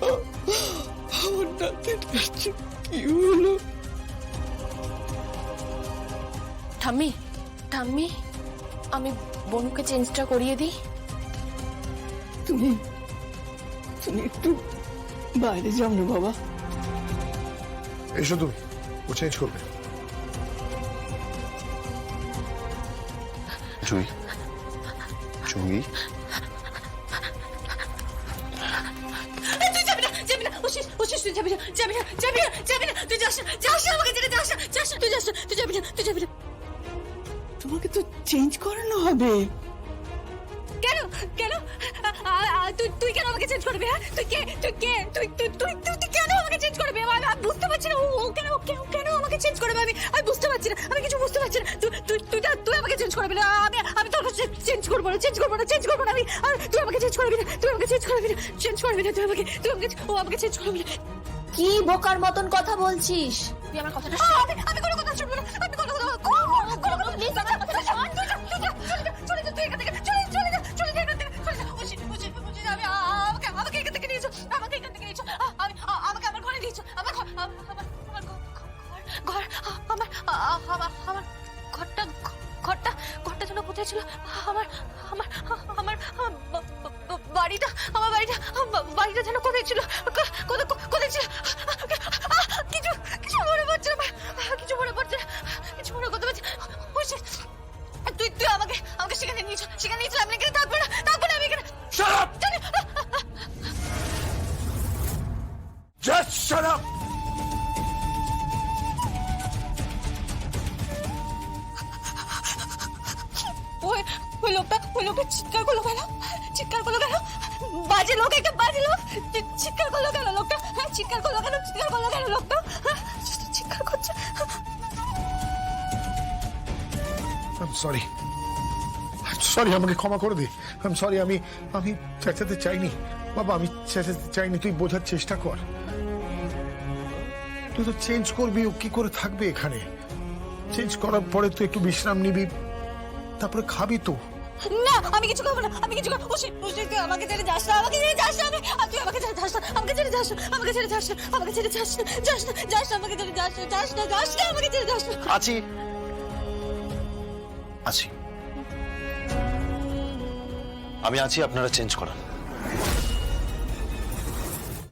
আমার নাতির কি হলো? ঠাম্মি ঠাম্মি, আমি বনুকে চেঞ্জটা করিয়ে দিই। তুমি তুমি একটু বাইরে যাও না বাবা। এসো তুমি, ও চেঞ্জ করবে। জুই, জুই, তুই যাবি না, যাবি না, ওশিস, ওশিস, তুই যাবি না, যাবি না, যাবি না, যাবি না, তুই যাস না, যাস না, আমাকে ছেড়ে যাস না, যাস না, তুই যাস না, তুই যাবি না, তুই যাবি না। তোমাকে তো চেঞ্জ করানো হবে। কেন কেন তুই তুই কেন আমাকে চেঞ্জ করবি? হ্যাঁ, তুই কে, তুই কে, তুই তুই তুই তুই কেন আমাকে চেঞ্জ করবি? আমি বুঝতে পারছি না, ও কেন কেন আমাকে চেঞ্জ করবে? আমি বুঝতে পারছি না, আমি কিছু বুঝতে পারছি না। তুই তুই তুই তুই আমাকে চেঞ্জ করবি না, আমি তোর চেঞ্জ করবো না, চেঞ্জ করবো না, চেঞ্জ করবো না। তুই আমাকে চেঞ্জ করবি না, তুই আমাকে চেঞ্জ করবি না, চেঞ্জ করবি না, তুই আমাকে ও আমাকে চেঞ্জ করবি না। কি বোকার মতন কথা বলছিস? তুই আমার কথাটা আমি কোনো কথা শুনবো না, আমি কোনো কথা প্লিজ আমার কথাটা শোন। তুই যা, তুই যা, চলে যা, তুই এখান থেকে চলে যা, চলে যা, চলে যা এখান থেকে, চলে যা। বুঝি বুঝি বুঝি, আমি আমাকে এখান থেকে নিয়েছো, আমাকে এখান থেকে নিয়েছো, আমাকে আমার ঘরে নিয়েছো, আমার ঘর, ঘর, আমার ঘরটা ঘরটা ঘরটা যেন কোথায় ছিল? আমার আমার আমার বাড়িটা, আমার বাড়িটা যেন কোথায় ছিল? কোথায় ছিল? কিছু কিছু মনে পড়ছে না, কিছু মনে পড়ছে না, কিছু মনে করতে পারছি। তুই তুই আমাকে সেখানে নিয়েছো, আমি এখানে থাকবো না, আমি এখানে। Shut up! Just shut up! ওই লোকটা চিৎকার করলো কেন? বাজে লোক, একটা বাজে লোক চিৎকার করলো কেন? লোকটা চিৎকার করলো কেন? লোকটা চিৎকার করছে। I'm sorry. আমাকে ক্ষমা করে দে। I'm sorry, আমি চেঁচাতে চাইনি বাবা, আমি চেঁচাতে চাইনি। তুই বোঝার চেষ্টা কর। তুই তো চেঞ্জ করবি, ও কি করে থাকবে এখানে? চেঞ্জ করার পরে তুই একটু বিশ্রাম নিবি, তারপরে খাবি তো। না, আমি কিছু খাবো না, আমি কিছু খাবো। তুই আমাকে ছেড়ে যাস না, তুই আমাকে ছেড়ে যাস না, আমাকে ছেড়ে যাস না, আমাকে ছেড়ে যাস না, আমাকে ছেড়ে যাস না, আমাকে ছেড়ে যাস না, আমাকে ছেড়ে যাস না। আছি, আমি আছি, আপনারা চেঞ্জ করান।